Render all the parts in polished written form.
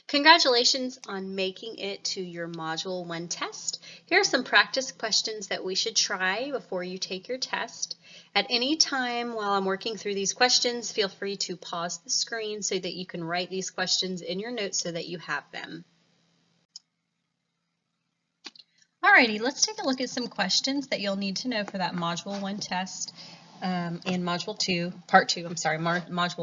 Congratulations on making it to your Module 1 test. Here are some practice questions that we should try before you take your test. At any time while I'm working through these questions, feel free to pause the screen so that you can write these questions in your notes so that you have them. Alrighty, let's take a look at some questions that you'll need to know for that Module 1 test and Module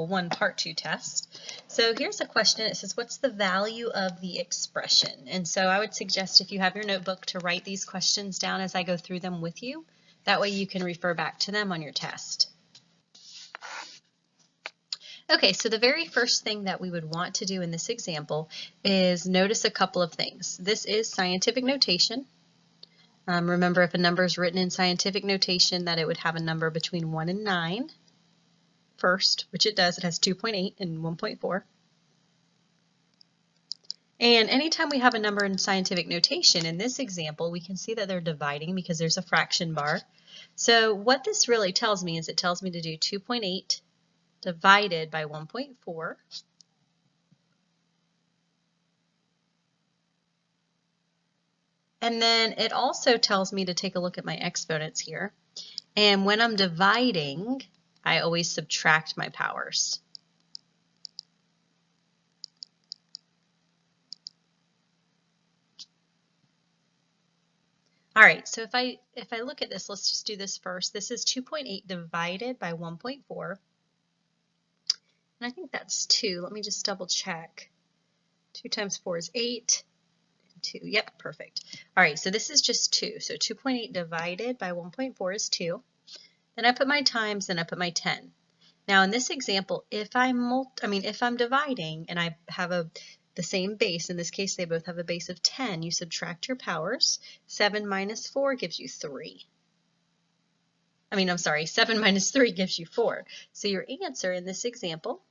1 Part 2 test. So here's a question. It says, what's the value of the expression? And so I would suggest if you have your notebook to write these questions down as I go through them with you. That way you can refer back to them on your test. Okay, so the very first thing that we would want to do in this example is notice a couple of things. This is scientific notation. Remember, if a number is written in scientific notation, that it would have a number between 1 and 9 first, which it does. It has 2.8 and 1.4. And anytime we have a number in scientific notation, in this example, we can see that they're dividing because there's a fraction bar. So what this really tells me is it tells me to do 2.8 divided by 1.4. And then it also tells me to take a look at my exponents here. And when I'm dividing, I always subtract my powers. All right, so if I look at this, let's just do this first. This is 2.8 divided by 1.4. And I think that's 2. Let me just double check. 2 times 4 is 8. 2. Yep, perfect. All right, so this is just 2. So 2.8 divided by 1.4 is 2. Then I put my times, then I put my 10. Now in this example, if I'm dividing and I have the same base, in this case they both have a base of 10, you subtract your powers. 7 minus 4 gives you 3. 7 minus 3 gives you 4. So your answer in this example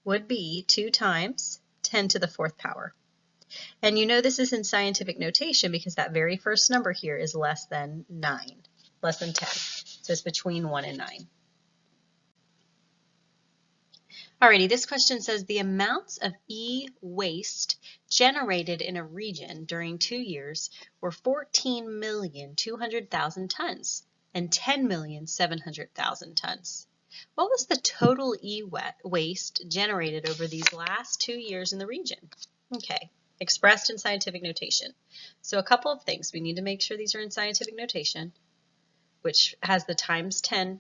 would be 2 times 10 to the 4th power. And you know this is in scientific notation because that very first number here is less than 9, less than 10. So it's between 1 and 9. Alrighty, this question says the amounts of e-waste generated in a region during 2 years were 14,200,000 tons and 10,700,000 tons. What was the total e-waste generated over these last 2 years in the region? Okay. Expressed in scientific notation. So a couple of things. We need to make sure these are in scientific notation, which has the times 10,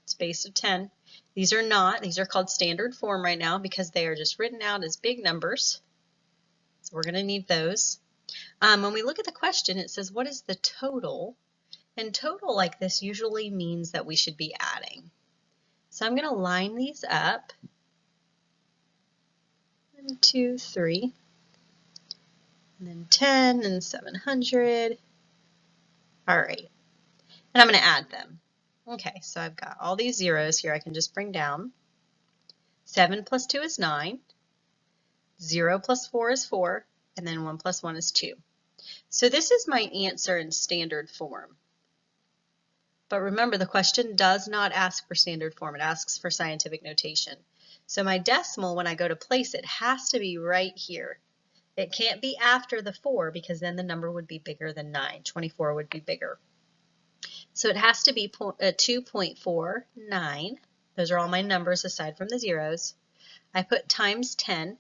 space of 10. These are not. These are called standard form right now because they are just written out as big numbers. So we're going to need those. When we look at the question, it says, what is the total? And total like this usually means that we should be adding. So I'm going to line these up. 1, 2, 3. And then 10 and 700. All right. And I'm going to add them. Okay, so I've got all these zeros here I can just bring down. 7 plus 2 is 9. 0 plus 4 is 4. And then 1 plus 1 is 2. So this is my answer in standard form. But remember, the question does not ask for standard form. It asks for scientific notation. So my decimal, when I go to place it, has to be right here. It can't be after the 4 because then the number would be bigger than 9. 24 would be bigger. So it has to be 2.49. Those are all my numbers aside from the zeros. I put times 10.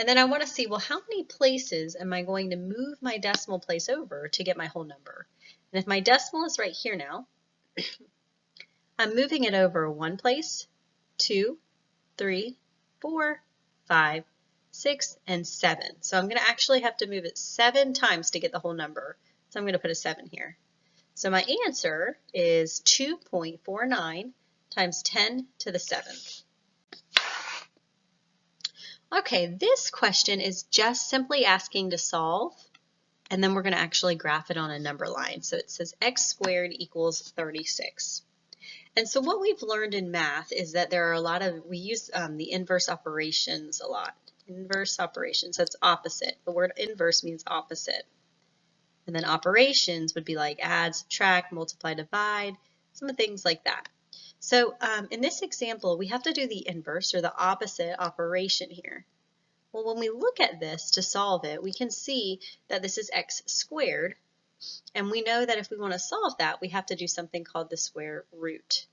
And then I want to see, well, how many places am I going to move my decimal place over to get my whole number? And if my decimal is right here now, I'm moving it over 1 place, 2, 3, 4, 5, 6, and 7. So I'm going to actually have to move it 7 times to get the whole number. So I'm going to put a 7 here. So my answer is 2.49 times 10 to the 7th. Okay, this question is just simply asking to solve, and then we're going to actually graph it on a number line. So it says x squared equals 36. And so what we've learned in math is that there are we use the inverse operations a lot. Inverse operations, that's opposite. The word inverse means opposite. And then operations would be like add, subtract, multiply, divide, some things like that. So in this example, we have to do the inverse or the opposite operation here. Well, when we look at this to solve it, we can see that this is x squared, and we know that if we want to solve that, we have to do something called the square root.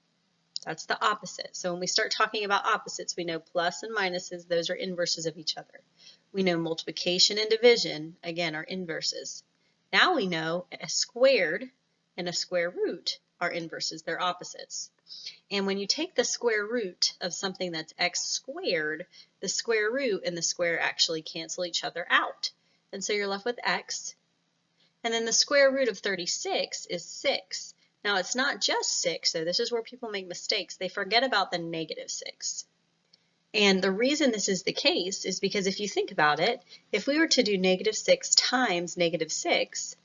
That's the opposite. So when we start talking about opposites, we know plus and minuses, those are inverses of each other. We know multiplication and division, again, are inverses. Now we know a squared and a square root are inverses, they're opposites. And when you take the square root of something that's x squared, the square root and the square actually cancel each other out. And so you're left with x. And then the square root of 36 is 6. Now it's not just 6, so this is where people make mistakes. They forget about the negative 6. And the reason this is the case is because if you think about it, if we were to do negative 6 times negative 6,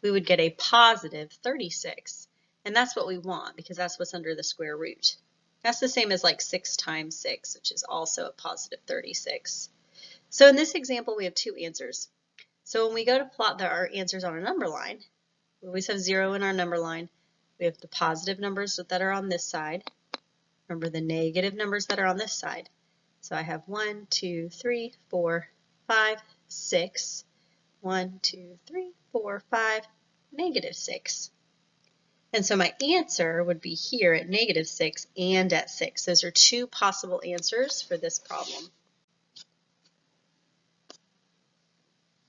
we would get a positive 36. And that's what we want because that's what's under the square root. That's the same as like 6 times 6, which is also a positive 36. So in this example, we have two answers. So when we go to plot our answers on a number line, we always have 0 in our number line. We have the positive numbers that are on this side. Remember the negative numbers that are on this side. So I have 1, 2, 3, 4, 5, 6. 1, 2, 3, 4, 5, negative 6. And so my answer would be here at negative 6 and at 6. Those are two possible answers for this problem.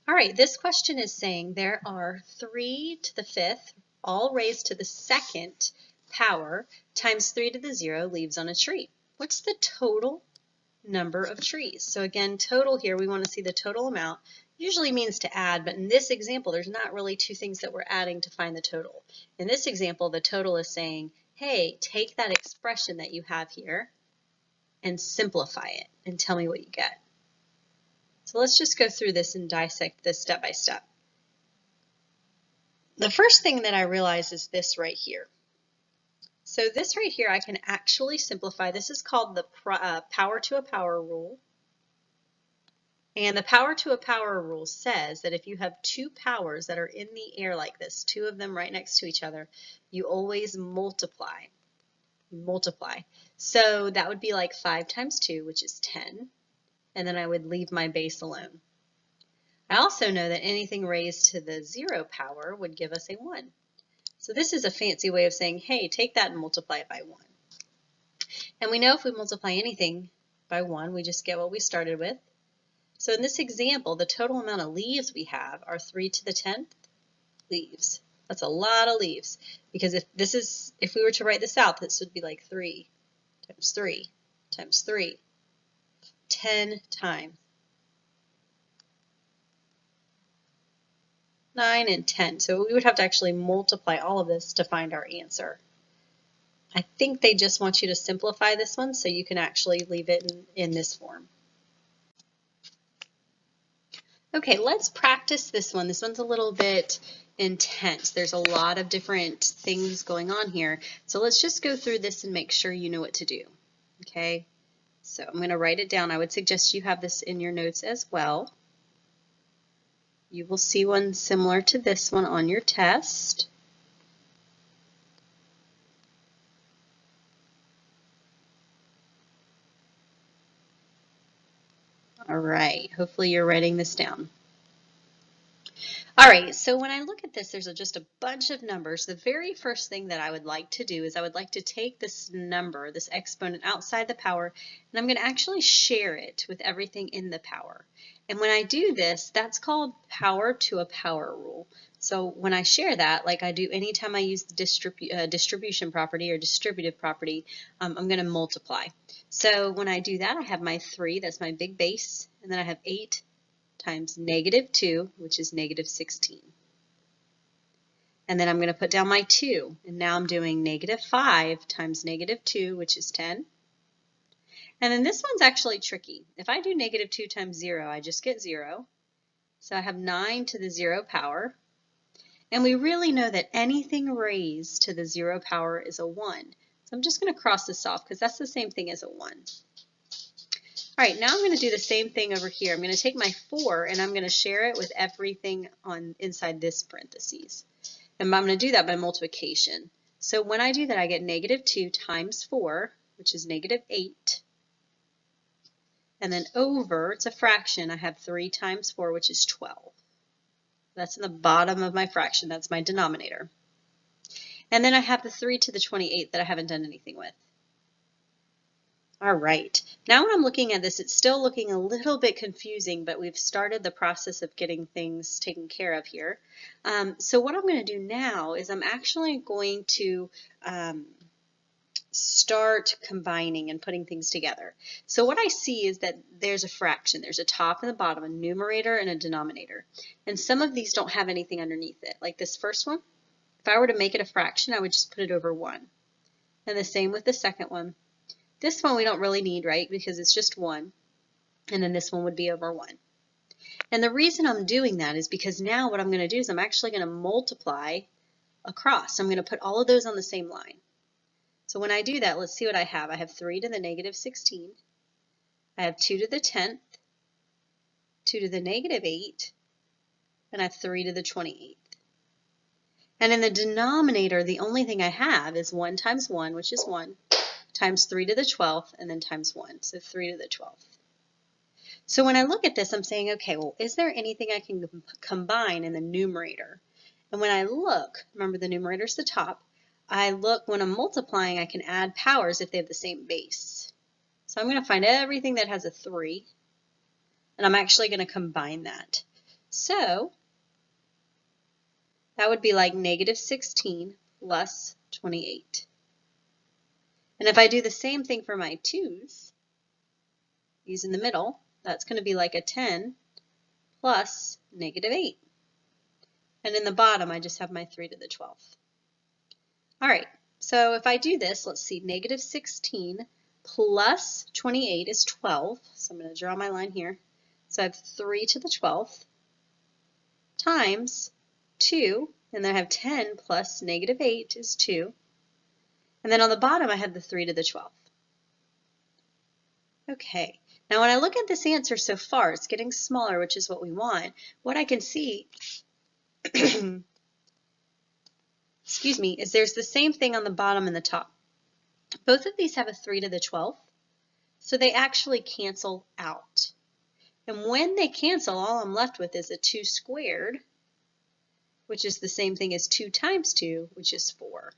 All right, this question is saying there are 3 to the 5th, all raised to the 2nd power, times 3 to the 0 leaves on a tree. What's the total number of trees? So again, total here, we want to see the total amount. Usually means to add, but in this example, there's not really two things that we're adding to find the total. In this example, the total is saying, hey, take that expression that you have here and simplify it and tell me what you get. So let's just go through this and dissect this step by step. The first thing that I realize is this right here. So this right here I can actually simplify. This is called the power to a power rule. And the power to a power rule says that if you have two powers that are in the air like this, two of them right next to each other, you always multiply. You multiply. So that would be like 5 times 2, which is 10. And then I would leave my base alone. I also know that anything raised to the 0 power would give us a 1. So this is a fancy way of saying, hey, take that and multiply it by 1. And we know if we multiply anything by 1, we just get what we started with. So in this example, the total amount of leaves we have are 3 to the 10th leaves. That's a lot of leaves, because if we were to write this out, this would be like 3 times 3 times 3, 10 times 9 and 10. So we would have to actually multiply all of this to find our answer. I think they just want you to simplify this one so you can actually leave it in this form. Okay, let's practice this one. This one's a little bit intense. There's a lot of different things going on here. So let's just go through this and make sure you know what to do. Okay, so I'm going to write it down. I would suggest you have this in your notes as well. You will see one similar to this one on your test. All right, hopefully you're writing this down. All right, so when I look at this, there's just a bunch of numbers. The very first thing that I would like to do is I would like to take this number, this exponent outside the power, and I'm going to actually share it with everything in the power. And when I do this, that's called power to a power rule. So when I share that, like I do anytime I use the distribution property or distributive property, I'm going to multiply. So when I do that, I have my 3, that's my big base, and then I have 8 times negative 2, which is negative 16. And then I'm going to put down my 2, and now I'm doing negative 5 times negative 2, which is 10. And then this one's actually tricky. If I do negative 2 times 0, I just get 0. So I have 9 to the 0 power. And we really know that anything raised to the 0 power is a 1. So I'm just going to cross this off because that's the same thing as a 1. All right, now I'm going to do the same thing over here. I'm going to take my 4 and I'm going to share it with everything inside this parentheses. And I'm going to do that by multiplication. So when I do that, I get negative 2 times 4, which is negative 8. And then over, it's a fraction, I have 3 times 4, which is 12. That's in the bottom of my fraction. That's my denominator. And then I have the 3 to the 28th that I haven't done anything with. All right. Now when I'm looking at this, it's still looking a little bit confusing, but we've started the process of getting things taken care of here. So what I'm going to do now is I'm actually going to start combining and putting things together. So what I see is that there's a fraction. There's a top and a bottom, a numerator and a denominator. And some of these don't have anything underneath it. Like this first one, if I were to make it a fraction, I would just put it over 1. And the same with the second one. This one we don't really need, right, because it's just 1. And then this one would be over 1. And the reason I'm doing that is because now what I'm going to do is I'm actually going to multiply across. I'm going to put all of those on the same line. So when I do that, let's see what I have. I have 3 to the negative 16. I have 2 to the 10th, 2 to the negative 8, and I have 3 to the 28th. And in the denominator, the only thing I have is 1 times 1, which is 1, times 3 to the 12th, and then times 1, so 3 to the 12th. So when I look at this, I'm saying, okay, well, is there anything I can combine in the numerator? And when I look, remember the numerator is the top, I look, when I'm multiplying, I can add powers if they have the same base. So I'm going to find everything that has a 3, and I'm actually going to combine that. So that would be like negative 16 plus 28. And if I do the same thing for my 2's, these in the middle, that's going to be like a 10 plus negative 8. And in the bottom, I just have my 3 to the 12th. All right, so if I do this, let's see, negative 16 plus 28 is 12. So I'm going to draw my line here. So I have 3 to the 12th times 2, and then I have 10 plus negative 8 is 2. And then on the bottom, I have the 3 to the 12th. Okay, now when I look at this answer so far, it's getting smaller, which is what we want. What I can see excuse me, is there's the same thing on the bottom and the top. Both of these have a 3 to the 12th, so they actually cancel out. And when they cancel, all I'm left with is a 2 squared, which is the same thing as 2 times 2, which is 4.